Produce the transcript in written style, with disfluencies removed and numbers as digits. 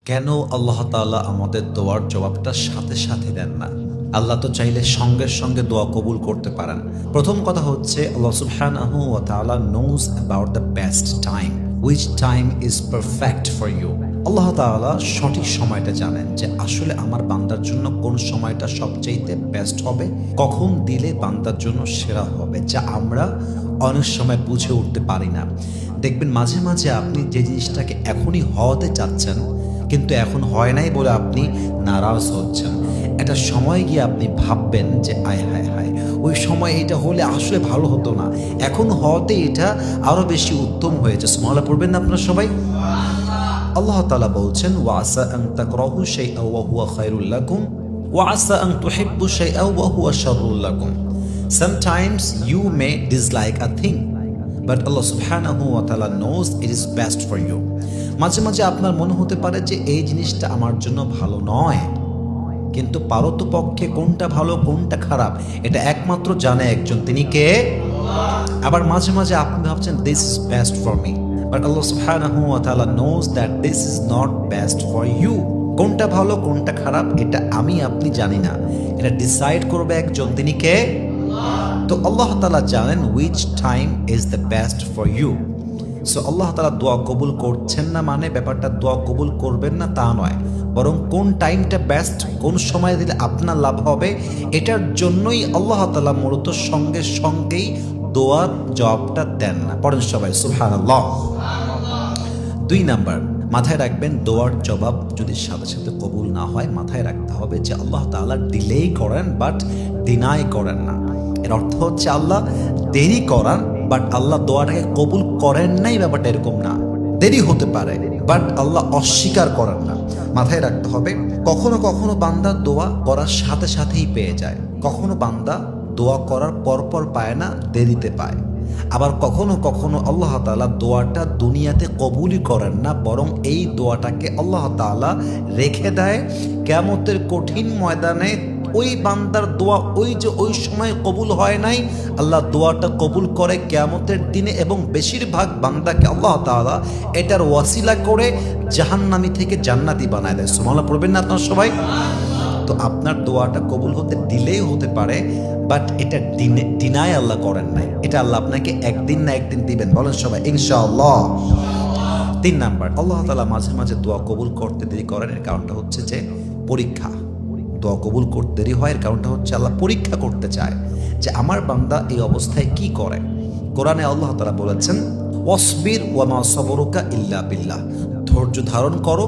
কেন আল্লাহ তাআলা আমাদের দোয়ার জবাবটা সাথে সাথে দেন না? আল্লাহ তো চাইলে সঙ্গে সঙ্গে দোয়া কবুল করতে পারেন। প্রথম কথা হচ্ছে আল্লাহ সুবহানাহু ওয়া তাআলা knows about the best time, which time is perfect for you. আল্লাহ তাআলা সঠিক সময়টা জানেন যে আসলে আমার বান্দার জন্য কোন সময়টা সবচাইতে বেস্ট হবে, কখন দিলে বান্দার জন্য সেরা হবে, যা আমরা অনেক সময় বুঝে উঠতে পারি না। দেখবেন মাঝে মাঝে আপনি যে জিনিসটাকে এখনই হওয়াতে চাচ্ছেন কিন্তু এখন হয় নাই বলে আপনি নারাজ হচ্ছেন। একটা সময় গিয়ে আপনি ভাববেন যে আয় হায় হায়, ওই সময় এটা হলে আসলে ভালো হতো না, এখন হওয়াতে এটা আরো বেশি উত্তম হয়েছে। সুবহানাল্লাহ পড়বেন না আপনারা সবাই? আল্লাহ তাআলা বলছেন ওয়াসা আন তাকরাহু শাইআন ওয়া হুয়া খায়রুল লাকুম ওয়াসা আন তুহিব্বু শাইআন ওয়া হুয়া শাররুল লাকুম। Sometimes you may dislike a thing, but Allah subhanahu wa ta'ala knows it is best for you. মাঝে মাঝে আপনার মনে হতে পারে যে এই জিনিসটা আমার জন্য ভালো নয়, কিন্তু পারতপক্ষে কোনটা ভালো কোনটা খারাপ এটা একমাত্র জানে একজন, তিনি কে? আবার মাঝে মাঝে আপনি ভাবছেন this is best for me, but আল্লাহ সুবহানাহু ওয়া তাআলা knows that this is not best for you. কোনটা ভালো কোনটা খারাপ এটা আমি আপনি জানি না, এটা ডিসাইড করবে একজন, তিনি কে? তো আল্লাহ তাআলা জানেন which time is the best for you. So আল্লাহ তাআলা দোয়া কবুল করছেন না মানে ব্যাপারটা দোয়া কবুল করবেন না তা নয়, বরং কোন টাইমটা বেস্ট, কোন সময় দিলে আপনার লাভ হবে এটার জন্যই আল্লাহ তাআলা মূলত সঙ্গে সঙ্গেই দোয়ার জবাবটা দেন না। পড়েন সবাই সুবহানাল্লাহ। 2 নাম্বার, মাথায় রাখবেন দোয়ার জবাব যদি সাথে সাথে কবুল না হয় মাথায় রাখতে হবে যে আল্লাহ তাআলা ডিলেই করেন বাট ডিনাই করেন না। এর অর্থ হচ্ছে আল্লাহ দেরি করান বাট আল্লাহ দোয়াটাকে কবুল করেন নাই, ব্যাপারটা এরকম না। দেরি হতে পারে বাট আল্লাহ অস্বীকার করেন না। মাথায় রাখতে হবে কখনো কখনো বান্দা দোয়া করার সাথে সাথেই পেয়ে যায়, কখনো বান্দা দোয়া করার পরপর পায় না, দেরিতে পায়। আবার কখনো কখনো আল্লাহ তাআলা দোয়াটা দুনিয়াতে কবুলই করেন না, বরং এই দোয়াটাকে আল্লাহ তাআলা রেখে দেয় কিয়ামতের কঠিন ময়দানে। ওই বান্দার দোয়া ওই যে ওই সময় কবুল হয় নাই, আল্লাহ দোয়াটা কবুল করে কিয়ামতের দিনে, এবং বেশিরভাগ বান্দাকে আল্লাহ তাআলা এটার ওয়াসিলা করে জাহান্নামী থেকে জান্নাতি বানায় দেয়। সুবহানাল্লাহ পড়বেন না আপনারা সবাই? তো আপনার দোয়াটা কবুল হতে ডিলেই হতে পারে, বাট এটা ডিনাই আল্লাহ করেন নাই, এটা আল্লাহ আপনাকে একদিন না একদিন দিবেন। বলেন সবাই ইনশাআল্লাহ। 3 নাম্বার, আল্লাহ তাআলা মাঝে মাঝে দোয়া কবুল করতে দেরি করেন, এর কারণটা হচ্ছে যে পরীক্ষা। দোয়া কবুল করতে দেরি হয় এর কারণটা হচ্ছে আল্লাহ পরীক্ষা করতে চায় যে আমার বান্দা এই অবস্থায় কি করে। কোরআনে আল্লাহ তাআলা বলেছেন ওয়াসবির ওয়া মা সাবরুকা ইল্লা বিল্লাহ, ধৈর্য ধারণ করো